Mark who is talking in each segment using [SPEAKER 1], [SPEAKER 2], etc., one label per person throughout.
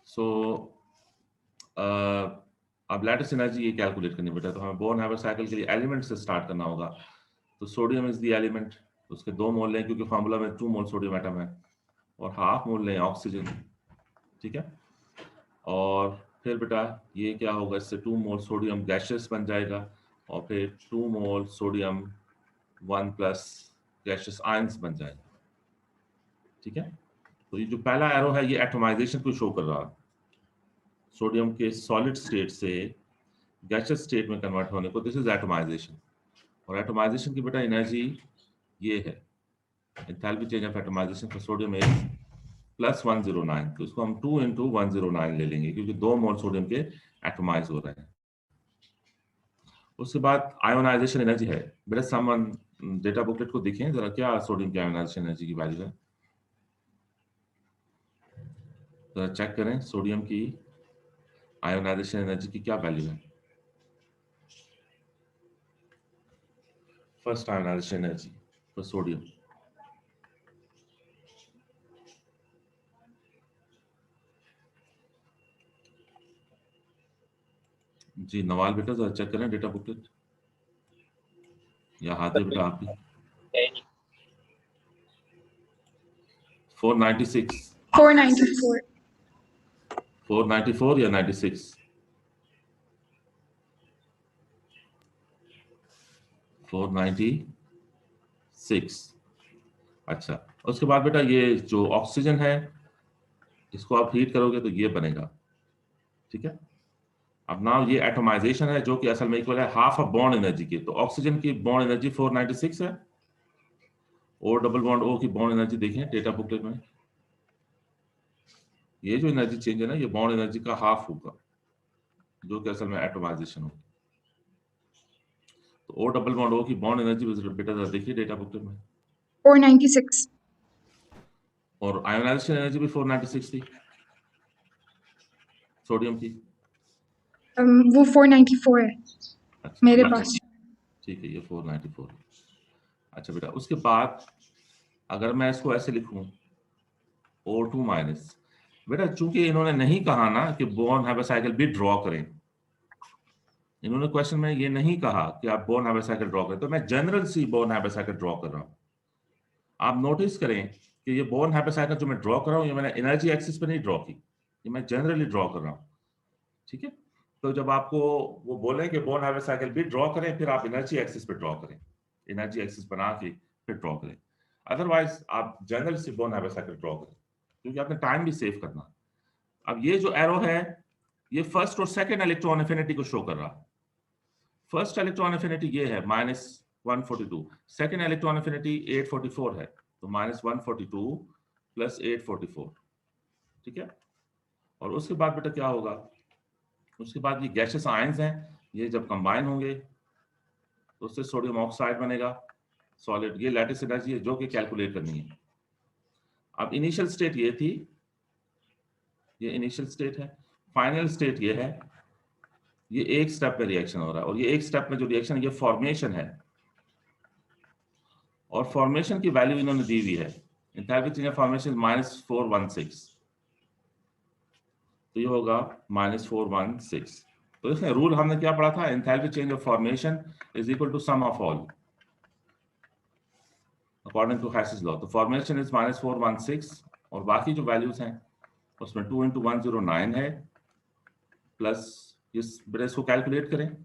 [SPEAKER 1] सो अब lattice energy ये calculate करनी बेटा, तो हमें बोर्न हैमर साइकिल के लिए एलिमेंट से स्टार्ट करना होगा। तो सोडियम इज द एलिमेंट, उसके 2 मोल लें क्योंकि फार्मूला में 2 मोल सोडियम एटम है, और हाफ मोल लें ऑक्सीजन। ठीक है, और फिर बेटा ये क्या होगा, इससे 2 मोल सोडियम गैशियस बन जाएगा, और फिर 2 मोल सोडियम 1 प्लस गैशियस आयंस बन जाएगा। ठीक है, तो ये जो पहला एरो है ये एटोमाइजेशन को शो कर रहा है, सोडियम के सॉलिड स्टेट से गैसियस स्टेट में कन्वर्ट होने को, दिस इज एटोमाइजेशन। और एटोमाइजेशन की बेटा एनर्जी ये है, enthalpy change of atomization for sodium is +109। तो इसको हम 2 × 109 ले लेंगे क्योंकि 2 मोल सोडियम के एटोमाइज हो रहे हैं। उसके बाद आयोनाइजेशन एनर्जी है बेटा, समवन डेटा बुकलेट को देखें जरा, क्या सोडियम की आयोनाइजेशन एनर्जी की वैल्यू है, जरा चेक करें सोडियम की आयोनाइजेशन एनर्जी की क्या वैल्यू है। First ionization energy for sodium, जी नवाल बेटा जरा चेक करें डेटा बुकलेट, या हाथ बेटा आप भी। 496
[SPEAKER 2] 494
[SPEAKER 1] 494 या 96? 496। अच्छा, उसके बाद बेटा ये जो ऑक्सीजन है इसको आप हीट करोगे तो ये बनेगा। ठीक है, अब नाउ ये एटोमाइजेशन है जो कि असल में इक्वल है हाफ ऑफ बॉन्ड एनर्जी की। तो ऑक्सीजन की बॉन्ड एनर्जी 496 है, और डबल बॉन्ड ओ की बॉन्ड एनर्जी देखें डेटा बुकलेट में, ये जो एनर्जी चेंज है ना, ये बॉन्ड एनर्जी का हाफ होगा जो कि असल में एटोमाइजेशन होगा। तो ओ डबल बॉन्ड ओ की बॉन्ड एनर्जी बेटा देखिए डेटा बुकलेट में,
[SPEAKER 2] 496
[SPEAKER 1] और आयोनाइजेशन एनर्जी भी 496 थी सोडियम की।
[SPEAKER 2] वो 494 है
[SPEAKER 1] अच्छा,
[SPEAKER 2] मेरे पास।
[SPEAKER 1] ठीक है, ये 494। अच्छा बेटा, उसके बाद अगर मैं इसको ऐसे लिखूं O2 माइनस, बेटा चूंकि इन्होंने नहीं कहा ना कि बोर्न हैमर साइकिल भी ड्रॉ करें, इन्होंने क्वेश्चन में ये नहीं कहा कि आप बोर्न हैमर साइकिल ड्रॉ करें, तो मैं जनरल सी बोर्न हैमर साइकिल ड्रॉ कर रहा हूं। आप नोटिस करें कि ये बोर्न हैमर साइकिल जो मैं ड्रॉ कर रहा हूं, ये मैंने एनर्जी एक्सिस पे नहीं ड्रॉ की, ये मैं जनरली ड्रॉ कर रहा हूं। ठीक है, तो जब आपको वो बोले कि बोर्न हैमर साइकिल भी ड्रॉ करें, फिर आप एनर्जी एक्सिस पे ड्रॉ करें, एनर्जी एक्सिस बना के फिर ड्रॉ करें। अदरवाइज आप जनरल सी बोर्न हैमर साइकिल ड्रॉ करें क्योंकि आपने टाइम भी सेव करना। अब ये जो एरो है ये फर्स्ट और सेकंड इलेक्ट्रॉन एफिनिटी को शो कर रहा है। फर्स्ट इलेक्ट्रॉन एफिनिटी ये है -142, सेकंड इलेक्ट्रॉन एफिनिटी 844 है, तो -142 + 844। ठीक है, और उसके बाद बेटा क्या होगा, उसके बाद ये गैसियस आयंस हैं, ये जब कंबाइन होंगे तो उससे सोडियम ऑक्साइड बनेगा सॉलिड। ये लैटिस एनर्जी है जो कि कैलकुलेट करनी है। अब इनिशियल स्टेट ये थी, ये इनिशियल स्टेट है, फाइनल स्टेट ये है, ये एक स्टेप में रिएक्शन हो रहा है, और ये एक स्टेप में जो रिएक्शन है ये फॉर्मेशन है, और फॉर्मेशन की वैल्यू इन्होंने दी हुई है, एंथैल्पी चेंज ऑफ फॉर्मेशन -416, तो ये होगा -416। तो इसमें रूल हमने क्या पढ़ा था, enthalpy change of formation is equal to sum of all according to Hess's law. तो फॉर्मेशन इज -416, और बाकी जो वैल्यूज हैं उसमें 2 × 109 है, प्लस इस ब्रेस को कैलकुलेट करें,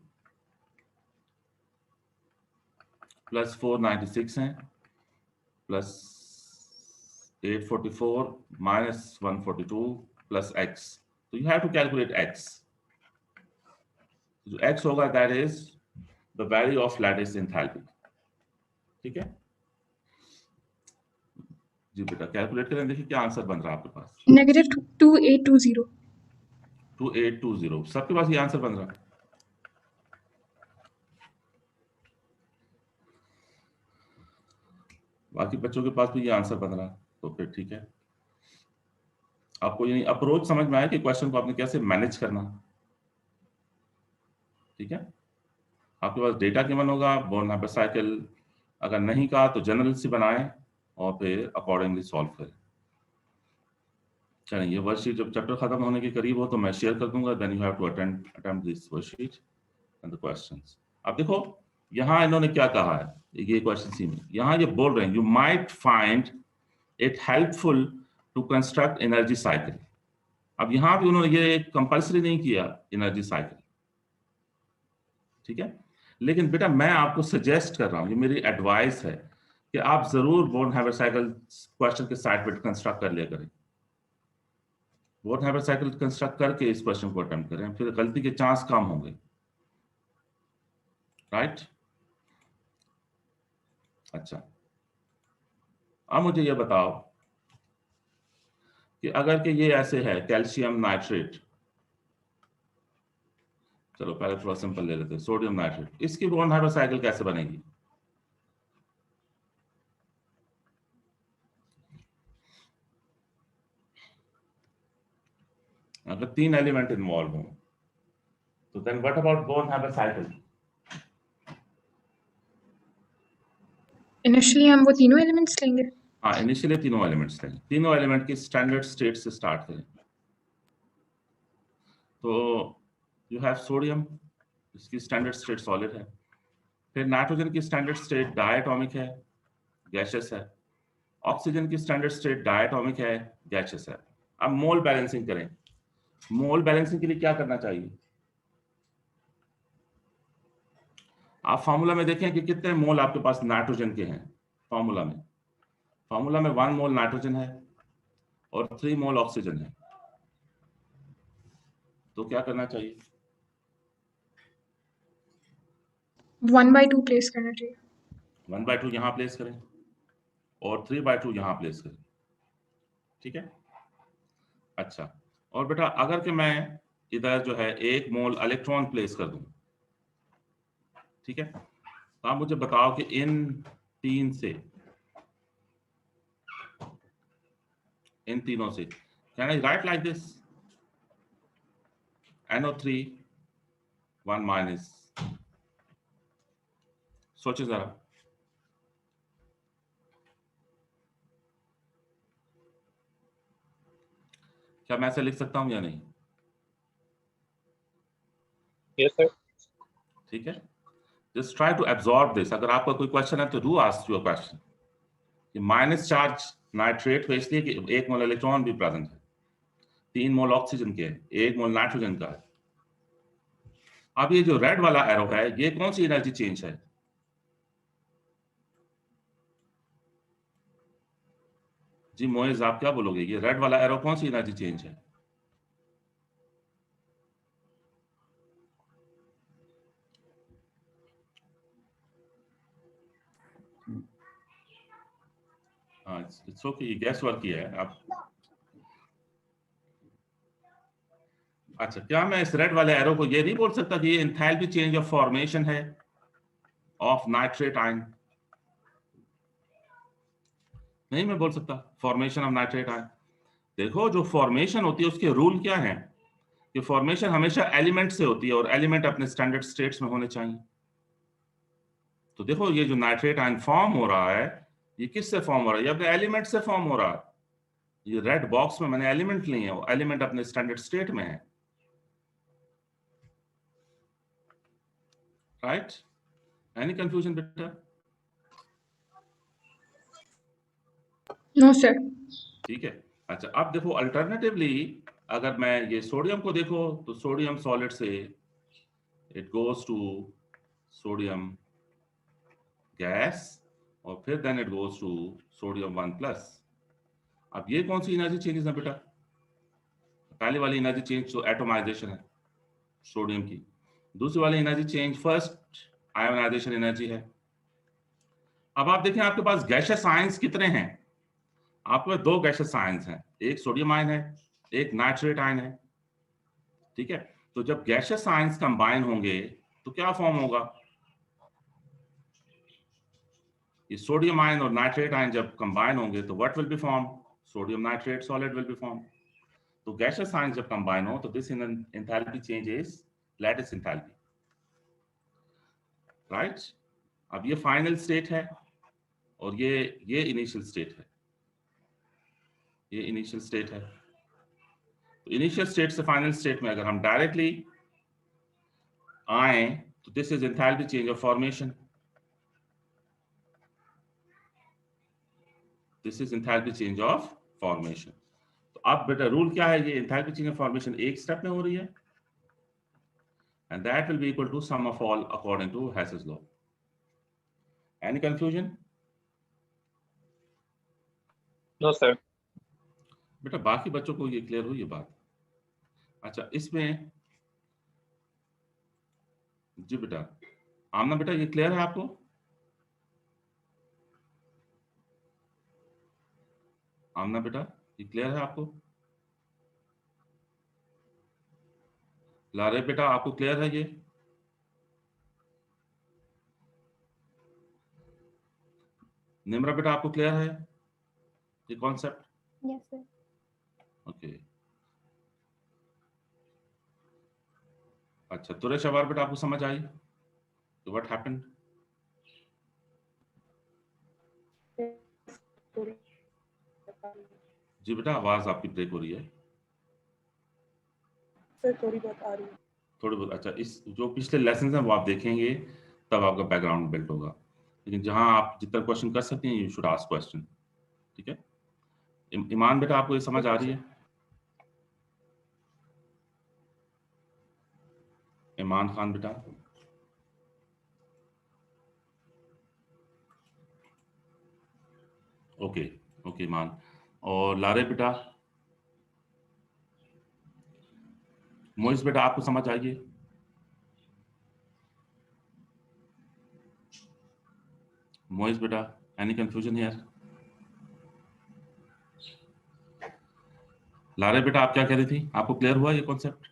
[SPEAKER 1] प्लस 496 हैं, प्लस 844 -142 प्लस x। तो you have to calculate x। जो x होगा that is the value of lattice enthalpy. ठीक है जी बेटा, कैलकुलेट करें, देखिए क्या आंसर बन रहा है आपके पास।
[SPEAKER 2] -2820
[SPEAKER 1] 2820, सबके पास ये आंसर बन रहा है। बाकी बच्चों के पास भी ये आंसर बन रहा है, तो फिर ठीक है। आपको यानी अप्रोच समझ में आया कि क्वेश्चन को आपने कैसे मैनेज करना। ठीक है, आपके पास डेटा गिवन होगा, बोर्न हैमर साइकिल अगर नहीं कहा तो जनरल से बनाएं और फिर अकॉर्डिंगली सॉल्व करें। चलिए ये वर्कशीट जब चैप्टर खत्म होने के करीब हो तो मैं शेयर कर दूंगा, then you have to attempt this worksheet and the questions. अब देखो यहाँ इन्होंने क्या कहा है, ये क्वेश्चन सी में यहाँ ये बोल रहे हैं you might find it helpful to construct energy cycle. अब यहाँ भी उन्होंने ये कंपल्सरी नहीं किया एनर्जी साइकिल, ठीक है, लेकिन बेटा मैं आपको सजेस्ट कर रहा हूँ, ये मेरी एडवाइस है कि आप जरूर बोर्न-हाइमर साइकिल क्वेश्चन के साइड पे कंस्ट्रक्ट कर लिया करें। बोर्न-हाइमर साइकिल कंस्ट्रक्ट करके इस क्वेश्चन को अटेम्प्ट करें, फिर गलती के चांस कम होंगे, राइट? अच्छा, अब मुझे ये बताओ कि अगर कि ये ऐसे है कैल्शियम नाइट्रेट, चलो पहले थोड़ा सिंपल ले लेते हैं, सोडियम नाइट्रेट, इसकी बोर्न-हाइमर साइकिल कैसे बनेगी? अगर 3 एलिमेंट इन्वॉल्व हो तो then what about Born Haber cycle?
[SPEAKER 2] Initially हम वो तीनों एलिमेंट्स लेंगे।
[SPEAKER 1] हाँ, इनिशियली तीनों एलिमेंट्स लेंगे, तीनों एलिमेंट की स्टैंडर्ड स्टेट से स्टार्ट करें। तो यू हैव सोडियम, इसकी स्टैंडर्ड स्टेट सॉलिड है, फिर नाइट्रोजन की स्टैंडर्ड स्टेट डायटोमिक है, गैसियस है, ऑक्सीजन की स्टैंडर्ड स्टेट डायटोमिक है, गैसियस है। अब मोल बैलेंसिंग करें, मोल बैलेंसिंग के लिए क्या करना चाहिए? आप फार्मूला में देखें कि कितने मोल आपके पास नाइट्रोजन के हैं। फार्मूला में 1 मोल नाइट्रोजन है और 3 मोल ऑक्सीजन है, तो क्या करना चाहिए?
[SPEAKER 2] 1/2 प्लेस करना चाहिए।
[SPEAKER 1] 1/2 यहां प्लेस करें और 3/2 यहां प्लेस करें, ठीक है। अच्छा, और बेटा अगर कि मैं इधर जो है 1 मोल इलेक्ट्रॉन प्लेस कर दूं, ठीक है, तो आप मुझे बताओ कि इन तीनों से can I right like this NO3 1 minus, सोचिए जरा, क्या मैं ऐसे लिख सकता हूं या नहीं?
[SPEAKER 3] Yes sir.
[SPEAKER 1] ठीक है, just try to absorb this. अगर आपका कोई क्वेश्चन है तो डू आस्क योर क्वेश्चन। कि माइनस चार्ज नाइट्रेट को इसलिए कि 1 मोल इलेक्ट्रॉन भी प्रेजेंट है, 3 मोल ऑक्सीजन के, 1 मोल नाइट्रोजन का है। अब ये जो रेड वाला एरो है, ये कौन सी एनर्जी चेंज है? जी मोइज, आप क्या बोलोगे, ये रेड वाला एरो कौन सी एनर्जी चेंज है? हाँ, इट्स ओके, ये गैस वर्क किया है आप। अच्छा, क्या मैं इस रेड वाले एरो को ये नहीं बोल सकता कि ये एंथैल्पी चेंज ऑफ फॉर्मेशन है ऑफ नाइट्रेट आयन? नहीं मैं बोल सकता फॉर्मेशन ऑफ नाइट्रेट आयन। देखो जो फॉर्मेशन होती है उसके रूल क्या है कि फॉर्मेशन हमेशा एलिमेंट से होती है और एलिमेंट अपने स्टैंडर्ड स्टेट्स में होने चाहिए। तो देखो ये जो नाइट्रेट आयन फॉर्म हो रहा है, ये किससे फॉर्म हो रहा है? ये अपने एलिमेंट से फॉर्म हो रहा है। ये रेड बॉक्स में मैंने एलिमेंट लिए हैं, एलिमेंट अपने स्टैंडर्ड स्टेट में है, राइट? एनी कंफ्यूजन बेटा?
[SPEAKER 2] No sir.
[SPEAKER 1] ठीक है। अच्छा, अब देखो अल्टरनेटिवली अगर मैं ये सोडियम को देखो तो सोडियम सॉलिड से it goes to sodium gas और फिर then it goes to sodium 1+। अब ये कौन सी एनर्जी चेंजेस है बेटा? पहले वाली एनर्जी चेंज तो एटोमाइजेशन है सोडियम की, दूसरी वाली energy change first ionization energy है। अब आप देखें आपके पास गैसियस आयंस कितने हैं? आपके पास 2 गैसियस आयंस हैं, एक सोडियम आयन है, एक नाइट्रेट आयन है, ठीक है। तो जब गैसियस आयंस कंबाइन होंगे तो क्या फॉर्म होगा? ये सोडियम आयन और नाइट्रेट आयन जब कंबाइन होंगे तो what will be form? Sodium nitrate solid will be form. तो गैसियस आयंस जब कंबाइन हो तो this enthalpy change is lattice enthalpy, right? अब ये फाइनल स्टेट है और ये इनिशियल स्टेट है, ये इनिशियल स्टेट है। तो इनिशियल स्टेट से फाइनल स्टेट में अगर हम डायरेक्टली आए तो this is enthalpy change of formation, this is enthalpy change of formation. तो अब बेटा रूल क्या है, ये एंथैल्पी चेंज ऑफ फॉर्मेशन एक स्टेप में हो रही है, and that will be equal to sum of all according to Hess's law. Any confusion?
[SPEAKER 3] No sir.
[SPEAKER 1] बेटा बाकी बच्चों को ये क्लियर हुई ये बात? अच्छा इसमें जी बेटा आमना बेटा ये क्लियर है आपको? आमना बेटा ये क्लियर है आपको? लारे बेटा आपको क्लियर है ये? निम्रा बेटा आपको क्लियर है ये कॉन्सेप्ट?
[SPEAKER 4] Yes, sir.
[SPEAKER 1] ओके अच्छा तुरेश अवार बेटा आपको समझ आई व्हाट हैपेंड? जी बेटा आवाज आपकी ब्रेक हो रही है
[SPEAKER 5] सर थोड़ी बहुत आ रही है
[SPEAKER 1] थोड़ी बहुत। अच्छा इस जो पिछले लेसन हैं वो आप देखेंगे तब आपका बैकग्राउंड बिल्ड होगा, लेकिन जहां आप जितना क्वेश्चन कर सकते हैं यू शुड आस्क क्वेश्चन, ठीक है? ईमान बेटा आपको ये समझ आ रही है? ईमान खान बेटा ओके ओके ईमान। और लारे बेटा, मोइस बेटा आपको समझ आइए? मोइस बेटा एनी कंफ्यूजन हियर? लारे बेटा आप क्या कह रही थी, आपको क्लियर हुआ ये कॉन्सेप्ट?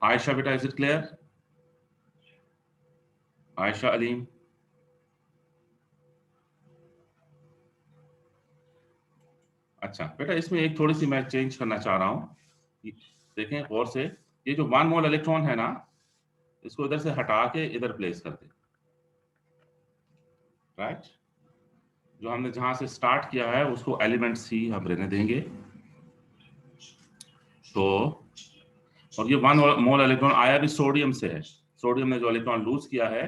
[SPEAKER 1] आयशा बेटा is it clear? Ayesha Aleem? अच्छा बेटा इसमें एक थोड़ी सी मैं चेंज करना चाह रहा हूं, देखें गौर से, ये जो 1 मोल इलेक्ट्रॉन है ना इसको इधर से हटा के इधर प्लेस कर दे, राइट? जो हमने जहां से स्टार्ट किया है उसको एलिमेंट्स ही हम रहने देंगे। तो और ये 1 मोल इलेक्ट्रॉन आया भी सोडियम से है, सोडियम ने जो इलेक्ट्रॉन लूज किया है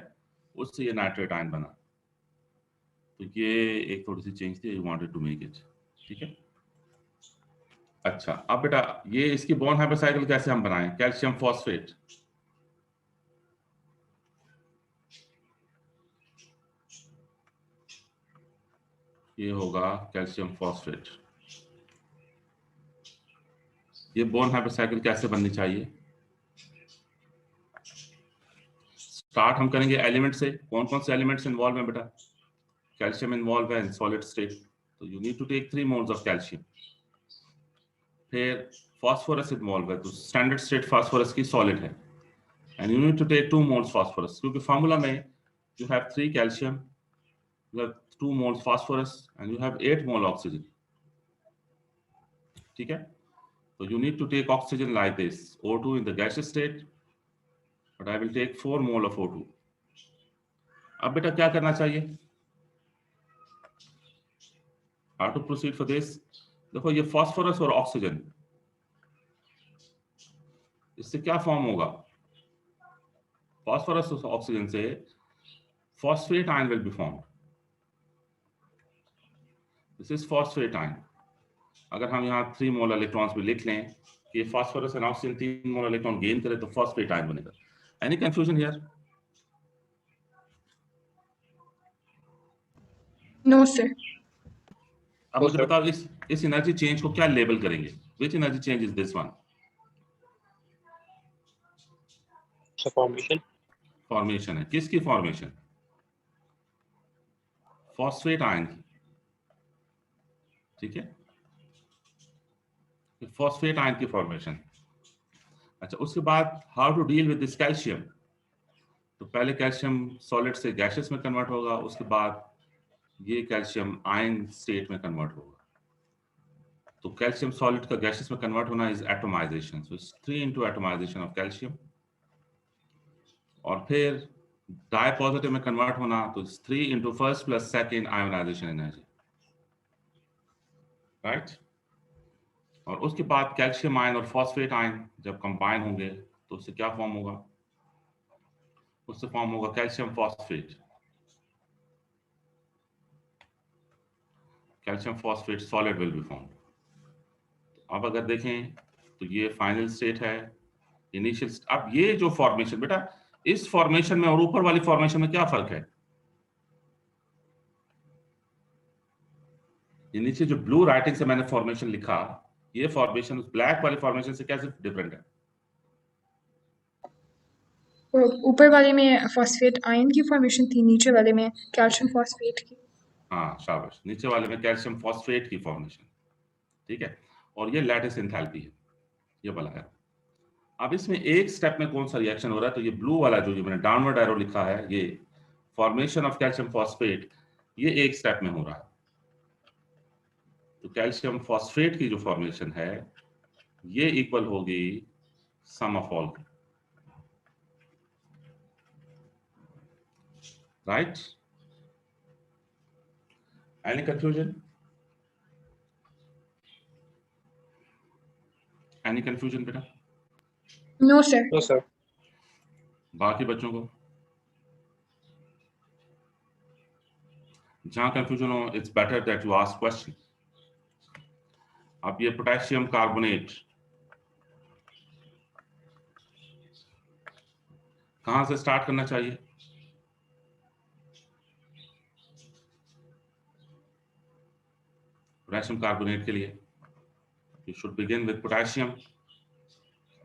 [SPEAKER 1] उससे ये नाइट्रेट आयन बना। तो ये एक थोड़ी सी चेंज थी, I wanted to make it, ठीक है? अच्छा अब बेटा ये इसकी बॉन्ड हाइड्रोसाइकिल कैसे हम बनाएं? कैल्शियम फॉस्फेट, ये होगा कैल्शियम फॉस्फेट। ये बॉन्ड हाइड्रोसाइकिल कैसे बननी चाहिए? स्टार्ट हम करेंगे एलिमेंट से। कौन कौन से एलिमेंट्स इन्वॉल्व हैं बेटा? कैल्शियम इन्वॉल्व है इन सॉलिड स्टेट, तो you need to take 3 moles of calcium. फिर फास्फोरस इन्वॉल्व है, तो स्टैंडर्ड स्टेट फास्फोरस की सॉलिड है, and you need to take 2 moles phosphorus, क्योंकि फार्मूला में you have 3 calcium, you have 2 moles phosphorus and you have 8 mole oxygen, ठीक है? So you need to take oxygen like this, O2 in the gaseous state, but I will take 4 mole of O2. अब बेटा क्या करना चाहिए? How to proceed for this? देखो ये phosphorus और ऑक्सीजन, इससे क्या फॉर्म होगा? फास्फोरस और ऑक्सीजन से phosphate ion will be formed. This is phosphate ion. अगर हम यहाँ 3 मोल इलेक्ट्रॉन्स भी लिख लें कि phosphorus and oxygen 3 mole electron gain करे तो फॉस्फेट आयन बनेगा। Any confusion here?
[SPEAKER 2] No, sir.
[SPEAKER 1] अब मुझे बताओ इस एनर्जी चेंज को क्या लेबल करेंगे? Which energy change is this one?
[SPEAKER 3] Formation.
[SPEAKER 1] Formation है, किसकी फॉर्मेशन? फॉस्फेट आयन की, ठीक है? फॉस्फेट आयन की फॉर्मेशन। अच्छा उसके बाद how to deal with this calcium? तो पहले कैल्शियम सॉलिड से गैसेस में कन्वर्ट होगा, उसके बाद ये कैल्शियम आयन स्टेट में कन्वर्ट होगा। तो कैल्शियम सॉलिड का गैसेस में कन्वर्ट होना is atomization, so it's 3 into atomization of calcium. और फिर डाई पॉजिटिव में कन्वर्ट होना तो 3 into first plus second ionization energy, right. और उसके बाद कैल्शियम आयन और फॉस्फेट आयन जब कंबाइन होंगे तो उससे क्या फॉर्म होगा, उससे फॉर्म होगा calcium phosphate. Calcium phosphate solid will be form. अब अगर देखें तो ये फाइनल स्टेट है, इनिशियल। अब ये जो फॉर्मेशन बेटा, इस फॉर्मेशन में और ऊपर वाली फॉर्मेशन में क्या फर्क है? ये नीचे जो ब्लू राइटिंग से मैंने फॉर्मेशन लिखा, ये फॉर्मेशन उस ब्लैक वाली फॉर्मेशन से कैसे डिफरेंट है?
[SPEAKER 2] ऊपर वाले में फॉस्फेट आयन की फॉर्मेशन थी, नीचे वाले में कैल्शियम फॉस्फेट की।
[SPEAKER 1] हाँ शाबाश, नीचे वाले में कैल्शियम फॉस्फेट की फॉर्मेशन, ठीक है। और ये लैटिस एंथैल्पी है, ये वाला है। अब इसमें एक स्टेप में कौन सा रिएक्शन हो रहा है? तो ये ब्लू वाला जो मैंने डाउनवर्ड एरो लिखा है, ये फॉर्मेशन ऑफ कैल्शियम फॉस्फेट, ये एक स्टेप में हो रहा है। तो कैल्शियम फॉस्फेट की जो फॉर्मेशन है ये इक्वल होगी sum of all, right. Any confusion? Any confusion बेटा?
[SPEAKER 2] No sir.
[SPEAKER 3] No, sir.
[SPEAKER 1] बाकी बच्चों को जहां कंफ्यूजन हो, it's better that you ask question. अब ये पोटेशियम कार्बोनेट कहां से स्टार्ट करना चाहिए? पोटेशियम कार्बोनेट के लिए you should begin with potassium,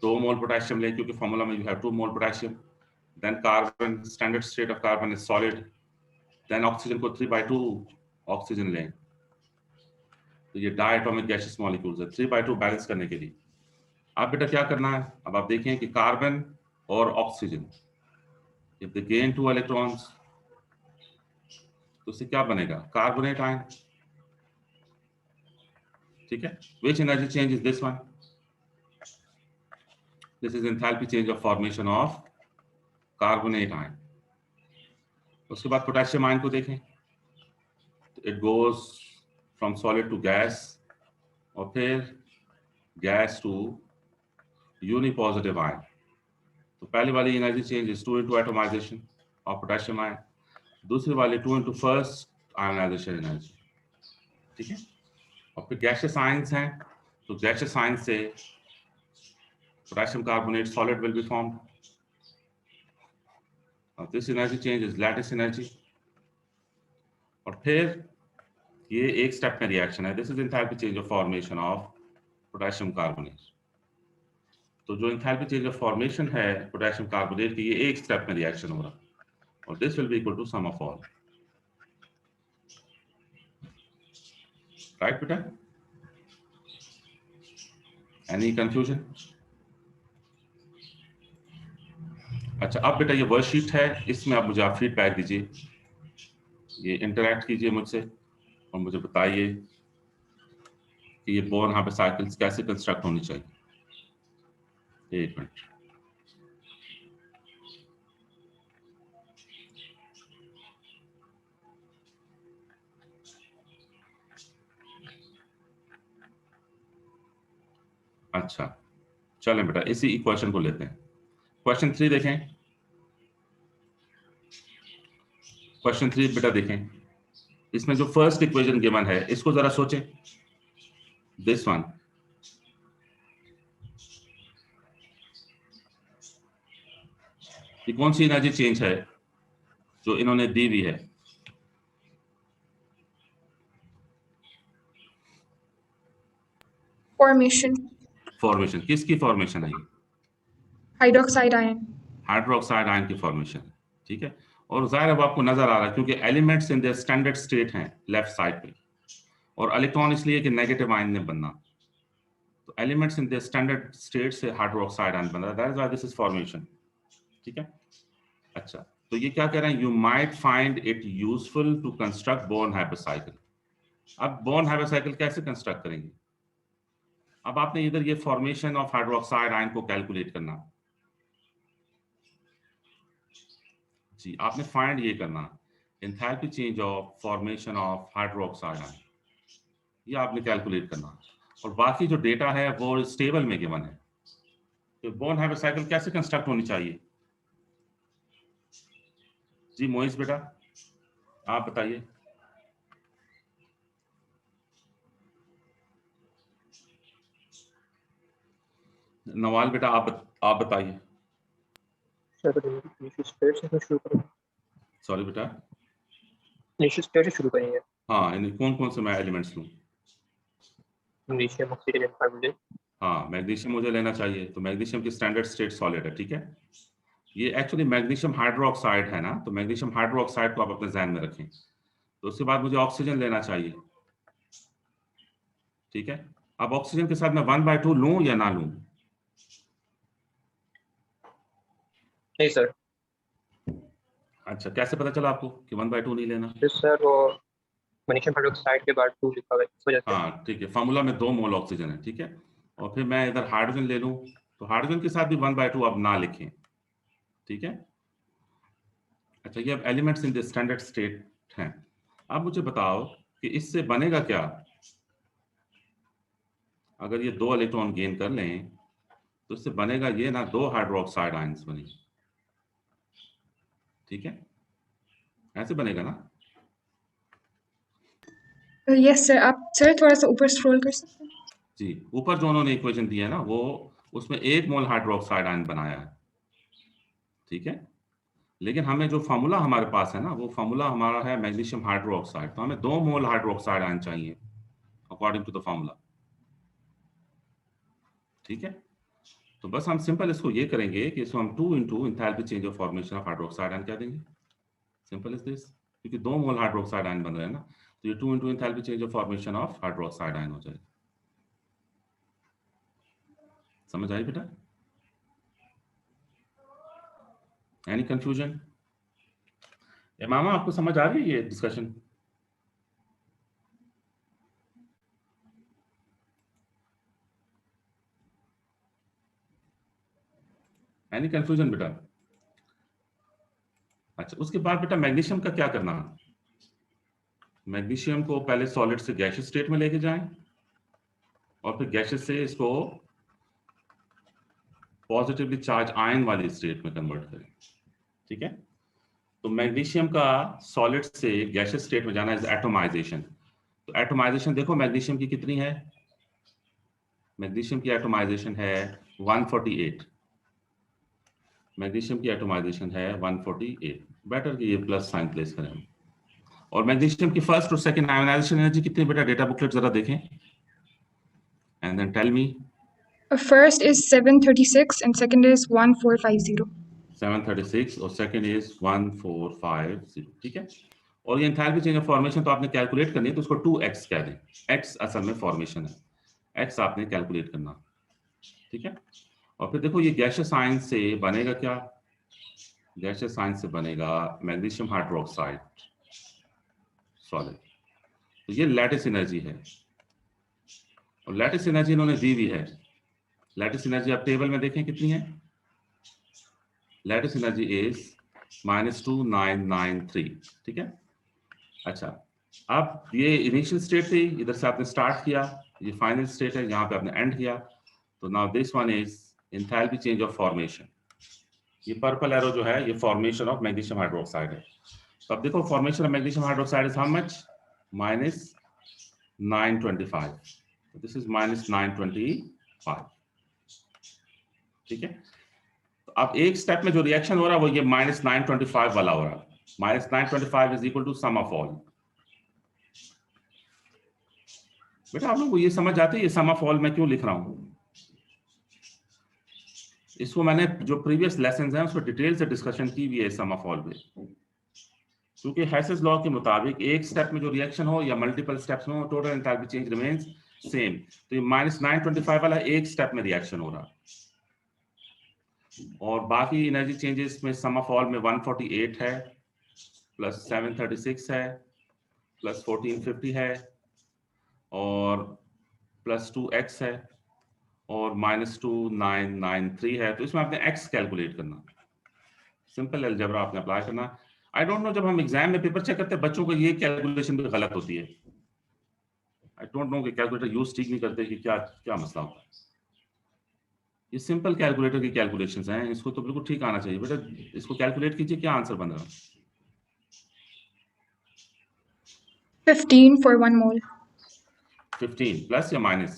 [SPEAKER 1] 2 mole potassium लें, क्योंकि फॉर्मूला में you have 2 mole potassium. Then carbon, standard state of carbon is solid. Then oxygen को 3/2 ऑक्सीजन लें, तो ये डायटोमिक गैसियस मॉलिक्यूल्स है। 3/2 बैलेंस करने के लिए आप बेटा क्या करना है? अब आप देखें कि कार्बन और oxygen, if they gain 2 electrons तो उससे क्या बनेगा? कार्बोनेट आयन, ठीक है। Which energy change is this one? This is enthalpy change of formation of carbonate ion. उसके बाद पोटेशियम आयन को देखें, it goes from solid to gas और फिर gas to unipositive ion। तो पहली वाली energy change is 2 into atomization of potassium ion, दूसरी वाली 2 into first ionization energy, ठीक है। और फिर गैसियस आयंस हैं, तो गैसियस आयंस से potassium carbonate solid will be formed. This energy change is lattice energy। और फिर ये एक स्टेप में रिएक्शन है, this is enthalpy change of formation of potassium carbonate. तो जो एंथैल्पी चेंज ऑफ फॉर्मेशन है पोटेशियम कार्बोनेट की, ये एक स्टेप में रिएक्शन हो रहा है और this will be equal to sum of all, right बेटा? Any confusion? अच्छा, अब बेटा ये वर्कशीट है, इसमें आप मुझे आप फीडबैक दीजिए, ये इंटरैक्ट कीजिए मुझसे और मुझे बताइए कि ये बोर्न यहाँ पे साइकिल्स कैसे कंस्ट्रक्ट होनी चाहिए। एक मिनट। अच्छा चलें बेटा, इसी इक्वेशन को लेते हैं। क्वेश्चन 3 देखें। क्वेश्चन 3 बेटा देखें, इसमें जो फर्स्ट इक्वेशन गिवन है इसको जरा सोचें। दिस वन, ये कौन सी एनर्जी चेंज है जो इन्होंने दी हुई है? फॉर्मेशन किसकी फॉर्मेशन है? ये
[SPEAKER 2] हाइड्रोक्साइड आयन।
[SPEAKER 1] हाइड्रोक्साइड आयन की फॉर्मेशन है, ठीक है। और जाहिर अब आपको नजर आ रहा है क्योंकि elements in the standard state हैं लेफ्ट साइड पे, और इलेक्ट्रॉन इसलिए कि नेगेटिव आयन ने बनना, तो elements in the standard state से हाइड्रोक्साइड आयन बन रहा है, that is why this is formation, ठीक है। अच्छा, तो ये क्या कह रहे हैं? You might find it useful to construct Born Haber cycle. अब बोर्न हाइपोसाइकिल कैसे कंस्ट्रक्ट करेंगे? अब आपने इधर ये फॉर्मेशन ऑफ हाइड्रोक्साइड आयन को कैलकुलेट करना। जी, आपने फाइंड ये करना enthalpy change of formation of hydroxide ion, ये आपने कैलकुलेट करना, और बाकी जो डेटा है वो इस टेबल में गिवन है। तो बोन हैव साइकिल कैसे कंस्ट्रक्ट होनी चाहिए? जी मोइस बेटा आप बताइए। नवाल बेटा आप बताइए।
[SPEAKER 3] सर इनिशियल स्टेट से शुरू करेंगे।
[SPEAKER 1] सॉरी बेटा।
[SPEAKER 3] इनिशियल स्टेट से शुरू करेंगे।
[SPEAKER 1] हाँ, इन कौन कौन से मैं एलिमेंट्स लूँ?
[SPEAKER 3] Magnesium, oxygen and hydrogen.
[SPEAKER 1] हाँ, मैग्नीशियम मुझे लेना चाहिए, तो मैग्नीशियम की स्टैंडर्ड स्टेट सॉलिड है, ठीक है। ये एक्चुअली मैग्नीशियम हाइड्रोक्साइड है ना, तो मैग्नीशियम हाइड्रोक्साइड को आप अपने ध्यान में रखें। तो उसके बाद मुझे ऑक्सीजन लेना चाहिए, ठीक है। अब ऑक्सीजन के साथ मैं 1/2 लूं या ना लूं?
[SPEAKER 3] नहीं सर।
[SPEAKER 1] अच्छा, कैसे पता चला आपको कि 1/2 नहीं लेना?
[SPEAKER 3] फिर सर वो मैग्नीशियम हाइड्रोक्साइड के बाद 2 लिखा हुआ है, इस वजह से।
[SPEAKER 1] हाँ ठीक है, फार्मूला में 2 मोल ऑक्सीजन है, ठीक है। और फिर मैं इधर हाइड्रोजन ले लूं, तो हाइड्रोजन के साथ भी 1/2 अब ना लिखें, ठीक है। अच्छा, ये अब elements in the standard state हैं। अब मुझे बताओ कि इससे बनेगा क्या अगर ये 2 इलेक्ट्रॉन गेन कर लें, तो इससे बनेगा ये ना, 2 हाइड्रोक्साइड आयंस बने, ठीक है। ऐसे बनेगा ना?
[SPEAKER 2] यस सर, आप सर थोड़ा सा ऊपर स्क्रॉल कर सकते हैं?
[SPEAKER 1] जी, ऊपर जो उन्होंने इक्वेशन दी है ना, वो उसमें 1 मोल हाइड्रोक्साइड आयन बनाया है, ठीक है। लेकिन हमें जो फार्मूला हमारे पास है ना, वो फार्मूला हमारा है मैग्नीशियम हाइड्रोक्साइड, तो हमें 2 मोल हाइड्रोक्साइड आयन चाहिए अकॉर्डिंग टू द फार्मूला, ठीक है। तो बस हम सिंपल इसको ये करेंगे कि इसको हम 2 into enthalpy change of formation of hydroxide ion कह देंगे। सिंपल इज दिस, क्योंकि 2 मोल हाइड्रोक्साइड आयन बन रहे हैं ना, तो ये 2 into enthalpy change of formation of hydroxide ion हो जाएगा। समझ आई बेटा? Any confusion? मामा आपको समझ आ रही है ये डिस्कशन? एनी कंफ्यूजन बेटा? अच्छा, उसके बाद बेटा मैग्नीशियम का क्या करना? मैग्नीशियम को पहले सॉलिड से गैसियस स्टेट में लेके जाएं, और फिर गैसियस से इसको पॉजिटिवली चार्ज आयन वाली स्टेट में कन्वर्ट करें, ठीक है। तो मैग्नीशियम का सॉलिड से गैसियस स्टेट में जाना इज एटोमाइजेशन। तो एटोमाइजेशन देखो मैग्नीशियम की कितनी है? मैग्नीशियम की एटोमाइजेशन है 148। मैग्नीशियम की एटोमाइजेशन है 148। बेटर कि ये प्लस साइन प्लेस करें हम। और मैग्नीशियम की फर्स्ट और सेकंड आयोनाइजेशन एनर्जी कितनी बेटा? डेटा बुकलेट जरा देखें and then tell me.
[SPEAKER 2] First is 736 and second is 1450.
[SPEAKER 1] 736 और सेकंड इज 1450, ठीक है। और ये एंथैल्पी चेंज ऑफ फॉर्मेशन तो आपने कैलकुलेट करनी है, तो उसको 2x कह दें। x असल में फॉर्मेशन है, x आपने कैलकुलेट करना, ठीक है। और फिर देखो ये गैसियस आयन से बनेगा क्या? गैसियस आयन से बनेगा मैग्नीशियम हाइड्रोक्साइड सॉलिड। तो ये लैटिस एनर्जी है, और लैटिस एनर्जी इन्होंने दी हुई है। लैटिस एनर्जी आप टेबल में देखें कितनी है। लैटिस एनर्जी इज -2993, ठीक है। अच्छा, अब ये इनिशियल स्टेट थी, इधर से आपने स्टार्ट किया, ये फाइनल स्टेट है, यहाँ पे आपने एंड किया। तो now this one is enthalpy change of formation. ये पर्पल एरो जो है, ये फॉर्मेशन ऑफ मैग्नीशियम हाइड्रोक्साइड है। तो अब देखो formation of magnesium hydroxide is how much? -925। This is -925, ठीक है। तो अब एक स्टेप में जो रिएक्शन हो रहा है वो ये -925 वाला हो रहा है। -925 is equal to sum of all. बेटा आप लोग को ये समझ आती है ये सम ऑफ ऑल मैं क्यों लिख रहा हूं? इसको मैंने जो प्रीवियस लेसन्स हैं उसको डिटेल से डिस्कशन की हुई है सम ऑफ ऑल पे, क्योंकि हैसेस लॉ के मुताबिक एक स्टेप में जो रिएक्शन हो या मल्टीपल स्टेप्स में हो, total enthalpy change remains same. तो ये -925 वाला एक स्टेप में रिएक्शन हो रहा है, और बाकी एनर्जी चेंजेस में सम ऑफ ऑल में 148 है, प्लस 736 है, प्लस 1450 है, और प्लस 2x है, और -2993 है। तो इसमें आपने x कैलकुलेट करना, सिंपल अलजेब्रा आपने अप्लाई करना। आई डोंट नो, जब हम एग्जाम में पेपर चेक करते हैं बच्चों को ये कैलकुलेशन भी गलत होती है। आई डोंट नो कि कैलकुलेटर यूज ठीक नहीं करते कि क्या क्या मसला होता है। ये सिंपल कैलकुलेटर की कैलकुलेशंस हैं, इसको तो बिल्कुल ठीक आना चाहिए। बेटा इसको कैलकुलेट कीजिए, क्या आंसर बन रहा है?
[SPEAKER 2] 15 for 1 mole.
[SPEAKER 1] 15 प्लस या माइनस?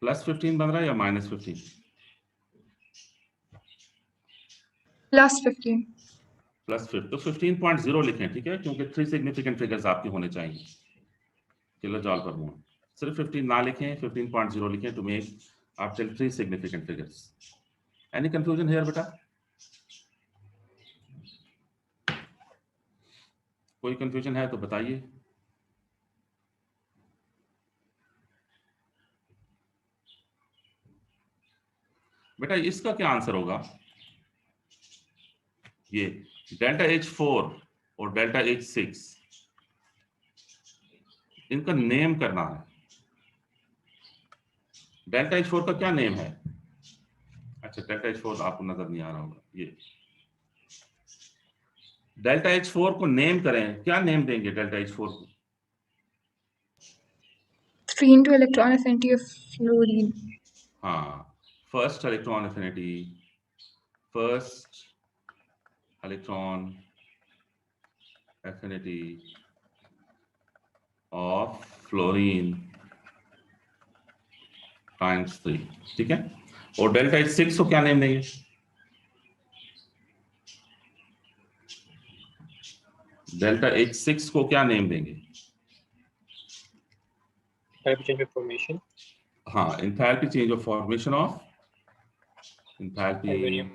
[SPEAKER 1] प्लस 15 बन रहा है या माइनस 15?
[SPEAKER 2] Plus 15.
[SPEAKER 1] प्लस 15, तो 15.0 लिखें, ठीक है, क्योंकि 3 सिग्निफिकेंट फिगर्स आपके होने चाहिए किलो जॉल पर मोल। सिर्फ 15 ना लिखें, 15.0 लिखें to make after 3 significant figures. Any confusion here बेटा? कोई कंफ्यूजन है तो बताइए। बेटा इसका क्या आंसर होगा? ये डेल्टा H4 और डेल्टा H6, इनका नेम करना है। डेल्टा H4 का क्या नेम है? अच्छा, डेल्टा H4 आपको नजर नहीं आ रहा होगा। ये डेल्टा H4 को नेम करें, क्या नेम देंगे डेल्टा H4 को?
[SPEAKER 2] 3 into electron affinity of fluorine.
[SPEAKER 1] हाँ, first electron affinity, first electron affinity of fluorine times 3, ठीक है। और डेल्टा H6 को क्या नेम देंगे? डेल्टा H6 को क्या नेम देंगे?
[SPEAKER 3] Enthalpy change of formation.
[SPEAKER 1] हाँ, enthalpy change of formation of enthalpy.
[SPEAKER 3] Aluminum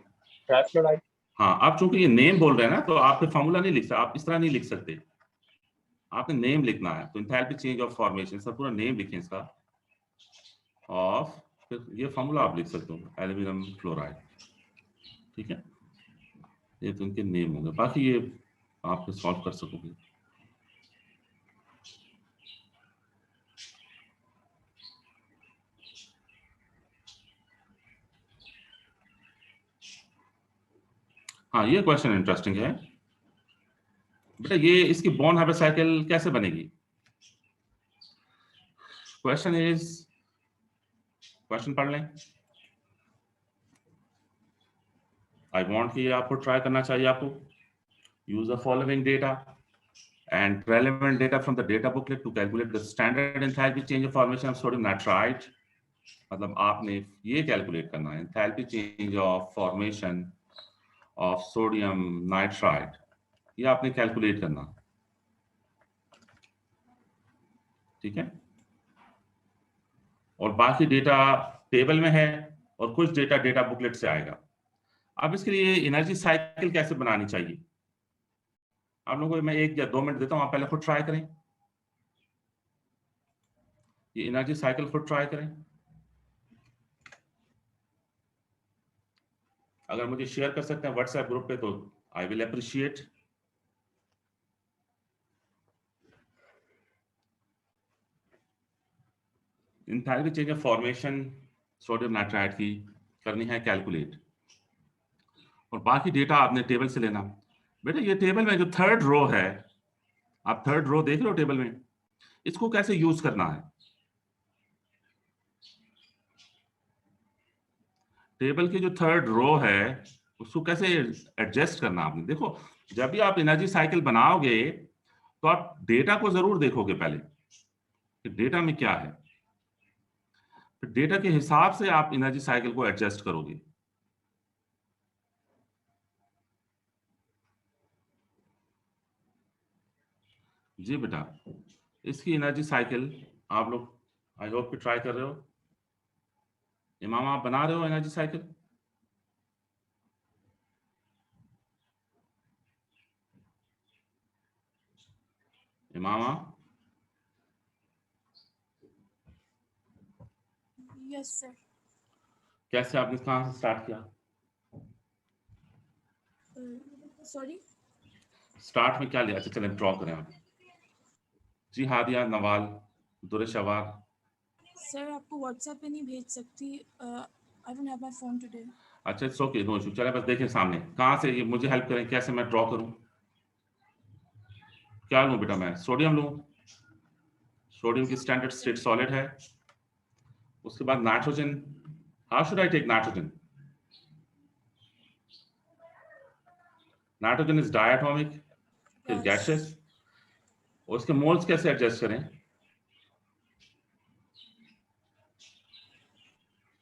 [SPEAKER 3] trifluoride.
[SPEAKER 1] हाँ, आप चूंकि ये नेम बोल रहे हैं ना, तो आप फार्मूला नहीं लिख सकते, आप इस तरह नहीं लिख सकते, आपने नेम लिखना है। तो एंथैल्पी चेंज ऑफ फॉर्मेशन, सब पूरा नेम लिखें इसका, ऑफ, फिर ये फार्मूला आप लिख सकते हो, एल्यूमिनियम फ्लोराइड, ठीक है। ये तो उनके नेम होंगे, बाकी ये आप सॉल्व कर सकोगे। हाँ, ये क्वेश्चन इंटरेस्टिंग है बेटा। ये इसकी बॉन्ड हैबिट साइकिल कैसे बनेगी? क्वेश्चन पढ़ लें। आई वांट कि आपको ट्राई करना चाहिए। आपको use the following data and relevant data from the data booklet to calculate the standard enthalpy change of formation of sodium nitrite। मतलब आपने ये कैलकुलेट करना है, enthalpy change of formation of sodium nitrite, ये आपने कैलकुलेट करना, ठीक है। और बाकी डेटा टेबल में है और कुछ डेटा डेटा बुकलेट से आएगा। अब इसके लिए एनर्जी साइकिल कैसे बनानी चाहिए, आप लोगों को मैं 1 या 2 मिनट देता हूं, आप पहले खुद ट्राई करें। ये एनर्जी साइकिल खुद ट्राई करें। अगर मुझे शेयर कर सकते हैं व्हाट्सएप ग्रुप पे तो I will appreciate. Enthalpy change of formation sodium nitrite की करनी है कैलकुलेट, और बाकी डेटा आपने टेबल से लेना। बेटा ये टेबल में जो थर्ड रो है, आप थर्ड रो देख रहे हो टेबल में, इसको कैसे यूज करना है? टेबल की जो थर्ड रो है उसको कैसे एडजस्ट करना आपने। देखो, जब भी आप एनर्जी साइकिल बनाओगे तो आप डेटा को जरूर देखोगे पहले कि डेटा में क्या है, फिर डेटा के हिसाब से आप एनर्जी साइकिल को एडजस्ट करोगे। जी बेटा, इसकी एनर्जी साइकिल आप लोग आई होप कि ट्राई कर रहे हो। इमाम आप बना रहे हो energy cycle? Imama?
[SPEAKER 4] Yes sir.
[SPEAKER 1] कैसे आपने कहाँ से स्टार्ट किया?
[SPEAKER 4] सॉरी,
[SPEAKER 1] स्टार्ट में क्या लिया? अच्छा चलें ड्रॉ करें आप। जी हादिया, नवाल, दुरेशवार।
[SPEAKER 4] सर आपको व्हाट्सएप पे नहीं भेज सकती, I don't have my phone today.
[SPEAKER 1] अच्छा इट्स ओके, नो इशू। चले बस देखें सामने कहाँ से ये मुझे हेल्प करें, कैसे मैं ड्रॉ करूं? क्या लूं बेटा मैं? सोडियम लूं। सोडियम की स्टैंडर्ड स्टेट सॉलिड है। उसके बाद nitrogen, how should I take nitrogen? Nitrogen is diatomic, फिर
[SPEAKER 4] Yes.
[SPEAKER 1] गैसेस। उसके मोल्स कैसे एडजस्ट करें?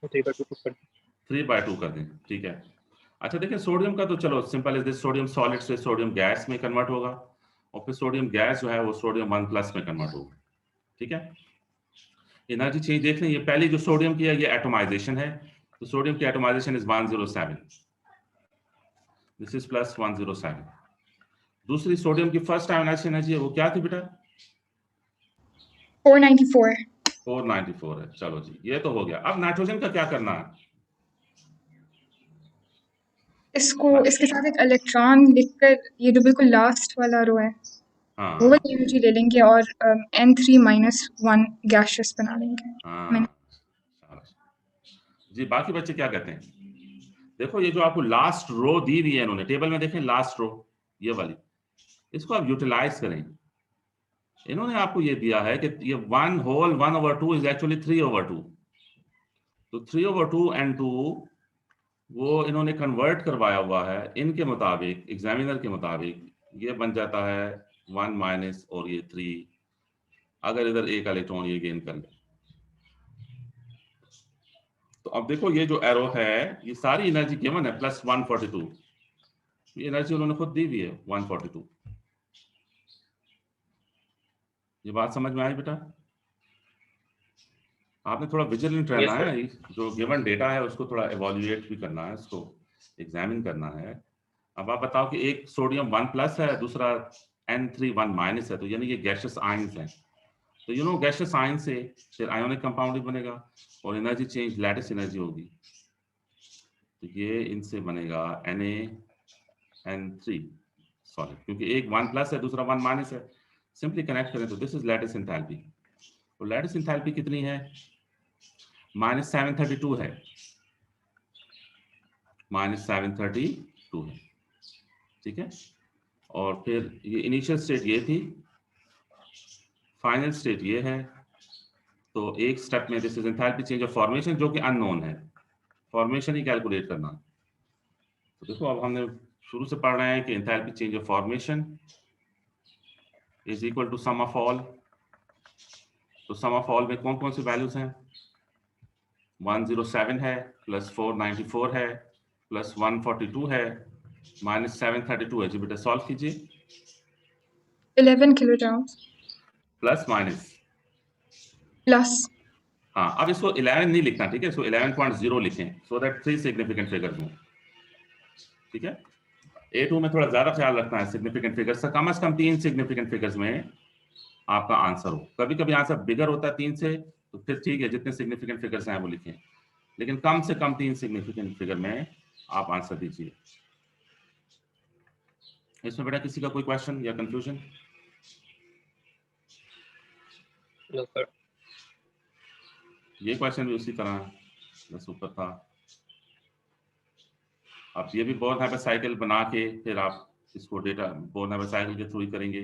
[SPEAKER 3] 3/2 कर
[SPEAKER 1] 3/2 कर दें, ठीक है। अच्छा देखिए सोडियम का तो चलो simple is this, sodium solid से सोडियम गैस में कन्वर्ट होगा और फिर सोडियम गैस जो है वो सोडियम 1+ में कन्वर्ट होगा, ठीक है। एनर्जी चेंज देख लें, ये पहली जो सोडियम की है ये एटोमाइजेशन है, तो सोडियम की atomisation is 107, this is plus 107। दूसरी सोडियम की फर्स्ट आयोनाइजेशन एनर्जी है वो क्या थी बेटा?
[SPEAKER 2] 494.
[SPEAKER 1] 494 है। चलो जी ये तो हो गया। अब नाइट्रोजन का क्या करना है?
[SPEAKER 2] इसको इसके साथ एक इलेक्ट्रॉन लिखकर ये जो बिल्कुल लास्ट वाला रो है वो
[SPEAKER 1] हाँ
[SPEAKER 2] वाली एनर्जी ले लेंगे और N3-1 गैसेस बना लेंगे।
[SPEAKER 1] हाँ जी। बाकी बच्चे क्या कहते हैं? देखो ये जो आपको लास्ट रो दी हुई है इन्होंने टेबल में, देखें लास्ट रो ये वाली, इसको आप यूटिलाइज करें। इन्होंने आपको ये दिया है कि ये 1/1/2 इज एक्चुअली 3/2, तो 3/2 N2 वो इन्होंने कन्वर्ट करवाया हुआ है इनके मुताबिक, एग्जामिनर के मुताबिक ये बन जाता है 1- और ये 3, अगर इधर एक इलेक्ट्रॉन ये गेन कर ले। तो अब देखो ये जो एरो है ये सारी एनर्जी गिवन है प्लस 142, ये एनर्जी उन्होंने खुद दी हुई है 142। ये बात समझ में आई बेटा? आपने थोड़ा विजिलेंट रहना
[SPEAKER 3] Yes, sir.
[SPEAKER 1] है, जो गिवन डेटा है उसको थोड़ा एवोल्यूएट भी करना है, उसको एग्जामिन करना है। अब आप बताओ कि एक सोडियम 1+ है, दूसरा N3 1- है, तो यानी ये गैसियस आयंस हैं। तो यू नो गैसियस आयन से फिर आयोनिक कंपाउंड भी बनेगा और एनर्जी चेंज लैटिस एनर्जी होगी, तो ये इनसे बनेगा NaN3 सॉलिड, क्योंकि एक 1+ है दूसरा 1- है। सिंपली कनेक्ट करें तो दिस इज लैटिस एंथैल्पी। तो लैटिस एंथैल्पी कितनी है? -732 है, -732 है, ठीक है। और फिर ये इनिशियल स्टेट ये थी, फाइनल स्टेट ये है। तो एक स्टेप में this is enthalpy change of formation जो कि अननोन है, फॉर्मेशन ही कैलकुलेट करना। तो देखो अब हमने शुरू से पढ़ रहे हैं कि enthalpy change of formation is equal to sum of all. तो सम ऑफ ऑल में कौन कौन सी वैल्यूज हैं? 107 है, प्लस 494 है, प्लस 142 है, -732 है। जी बेटा सॉल्व कीजिए।
[SPEAKER 2] 11 किलोग्राम
[SPEAKER 1] प्लस माइनस,
[SPEAKER 2] प्लस
[SPEAKER 1] हाँ अब इसको 11 नहीं लिखना, ठीक है, इसको 11.0 लिखें सो दैट 3 सिग्निफिकेंट फिगर्स हों, ठीक है। A2 में थोड़ा ज्यादा ख्याल रखना है सिग्निफिकेंट फिगर्स का, कम से कम 3 सिग्निफिकेंट फिगर्स में आपका आंसर हो। कभी कभी आंसर बिगर होता है 3 से, तो फिर ठीक है जितने सिग्निफिकेंट फिगर्स हैं वो लिखें, लेकिन कम से कम 3 सिग्निफिकेंट फिगर में आप आंसर दीजिए। इसमें बेटा किसी का कोई क्वेश्चन या कंफ्यूजन?
[SPEAKER 3] No, sir.
[SPEAKER 1] ये क्वेश्चन भी उसी तरह बस ऊपर था। आप ये भी बोर्न हैबिट साइकिल बना के फिर आप इसको डेटा बोर्न हैबिट साइकिल के थ्रू ही करेंगे,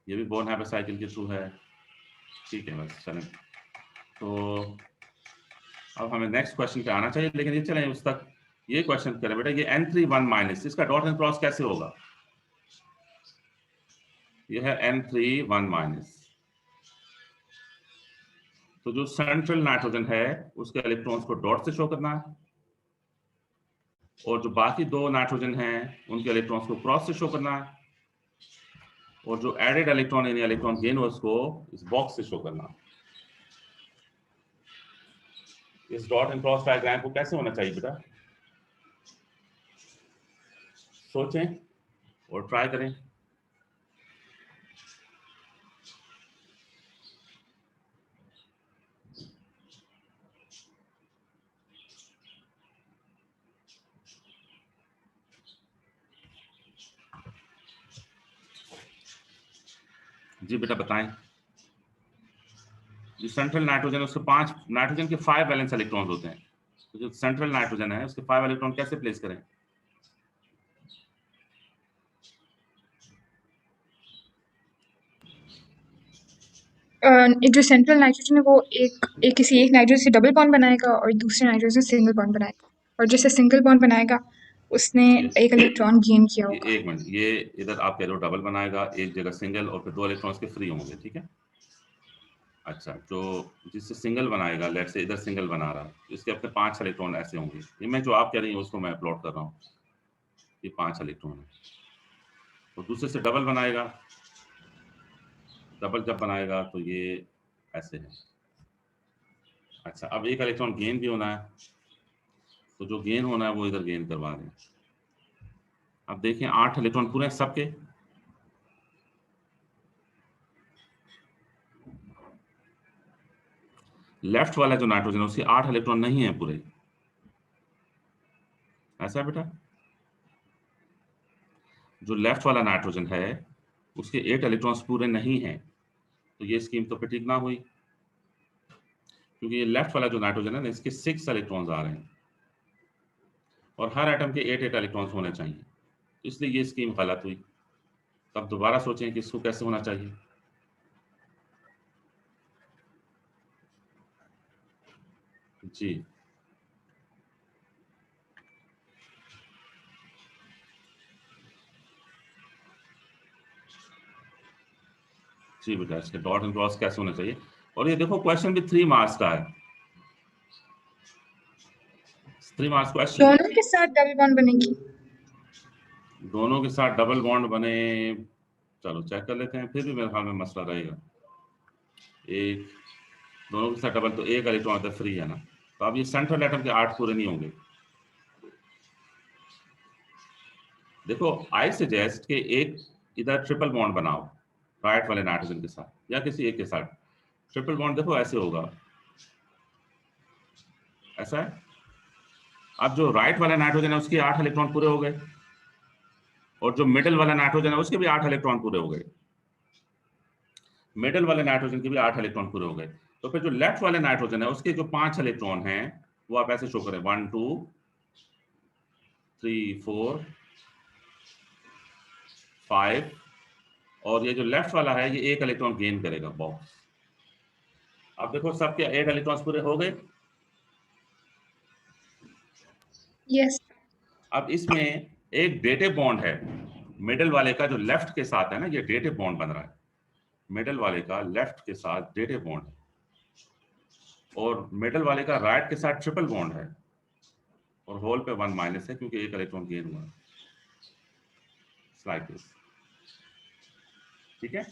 [SPEAKER 1] ये भी बोर्न हैबिट साइकिल के थ्रू है, ठीक है। बस चलें, तो अब हमें नेक्स्ट क्वेश्चन पे आना चाहिए, लेकिन ये चलें उस तक ये क्वेश्चन करें बेटा। ये N3 1- इसका डॉट एंड क्रॉस कैसे होगा? ये है N3 1-, तो जो सेंट्रल नाइट्रोजन है उसके इलेक्ट्रॉन्स को डॉट से शो करना है और जो बाकी दो नाइट्रोजन हैं उनके इलेक्ट्रॉन्स को क्रॉस से शो करना है, और जो एडेड इलेक्ट्रॉन यानी इलेक्ट्रॉन गेन उसको इस बॉक्स से शो करना है। इस डॉट एंड क्रॉस डायग्राम को कैसे होना चाहिए बेटा? सोचें और ट्राई करें। जी बेटा बताएं। जो सेंट्रल नाइट्रोजन उसके 5 नाइट्रोजन के 5 वैलेंस इलेक्ट्रॉन्स होते हैं, तो जो सेंट्रल नाइट्रोजन है उसके 5 इलेक्ट्रॉन कैसे प्लेस करें?
[SPEAKER 2] जो सेंट्रल नाइट्रोजन है वो किसी एक नाइट्रोजन से डबल बॉन्ड बनाएगा और दूसरे नाइट्रोजन से सिंगल बॉन्ड बनाएगा, और जैसे सिंगल बॉन्ड बनाएगा उसने एक इलेक्ट्रॉन गेन किया होगा।
[SPEAKER 1] एक मिनट, ये इधर आप कह रहे हो डबल बनाएगा, एक जगह सिंगल, और फिर 2 इलेक्ट्रॉन्स के फ्री होंगे, ठीक है। अच्छा, जो जिससे सिंगल बनाएगा, लेट से इधर सिंगल बना रहा है, इसके अपने 5 इलेक्ट्रॉन ऐसे होंगे। ये मैं जो आप कह रही हैं उसको मैं प्लॉट कर रहा हूँ, ये 5 इलेक्ट्रॉन है। तो दूसरे से डबल बनाएगा, डबल जब बनाएगा तो ये ऐसे है। अच्छा, अब एक इलेक्ट्रॉन गेन भी होना है, तो जो गेन होना है वो इधर गेन करवा दें। अब देखें 8 इलेक्ट्रॉन पूरे सबके, लेफ्ट वाला जो नाइट्रोजन है उसके 8 इलेक्ट्रॉन नहीं है पूरे, ऐसा है बेटा। जो लेफ्ट वाला नाइट्रोजन है उसके 8 इलेक्ट्रॉन्स पूरे नहीं हैं, तो ये स्कीम तो फिर ठीक ना हुई, क्योंकि ये लेफ्ट वाला जो नाइट्रोजन है ना इसके 6 इलेक्ट्रॉन्स आ रहे हैं और हर एटम के 8 इलेक्ट्रॉन्स होने चाहिए, इसलिए ये स्कीम गलत हुई। तब दोबारा सोचें कि इसको कैसे होना चाहिए। जी जी बेटा, इसके डॉट एंड क्रॉस कैसे होना चाहिए। और ये देखो क्वेश्चन भी 3 मार्क्स का है, 3 मार्क्स क्वेश्चन।
[SPEAKER 2] दोनों के साथ डबल बॉन्ड बनेगी?
[SPEAKER 1] दोनों के साथ डबल बॉन्ड बने, चलो चेक कर लेते हैं, फिर भी मेरे ख्याल में मसला रहेगा। एक दोनों के साथ डबल तो एक इलेक्ट्रॉन आता फ्री है ना, तो अब ये सेंट्रल एटम के 8 पूरे नहीं होंगे। देखो आई सजेस्ट कि एक इधर ट्रिपल बॉन्ड बनाओ राइट वाले नाइट्रोजन के साथ या किसी एक के साथ। ट्रिपल बॉन्ड देखो ऐसे होगा, ऐसा है। अब जो राइट वाला नाइट्रोजन है उसके 8 इलेक्ट्रॉन पूरे हो गए, और जो मिडिल वाला नाइट्रोजन है उसके भी 8 इलेक्ट्रॉन पूरे हो गए। मिडिल वाले नाइट्रोजन के भी 8 इलेक्ट्रॉन पूरे हो गए। तो फिर जो लेफ्ट वाले नाइट्रोजन है उसके जो 5 इलेक्ट्रॉन हैं वो आप ऐसे शो करें, 1 2 3 4 5, और ये जो लेफ्ट वाला है ये 1 इलेक्ट्रॉन गेन करेगा बॉक्स। अब देखो सबके 8 इलेक्ट्रॉन्स पूरे हो गए।
[SPEAKER 2] यस।
[SPEAKER 1] अब इसमें एक डेटिव बॉन्ड है मिडिल वाले का, जो लेफ्ट के साथ है ना, ये डेटिव बॉन्ड बन रहा है। मिडिल वाले का लेफ्ट के साथ डेटिव बॉन्ड है, और मिडिल वाले का राइट के साथ ट्रिपल बॉन्ड है, और होल पे 1 माइनस है क्योंकि 1 इलेक्ट्रॉन गेन हुआ है। ठीक है।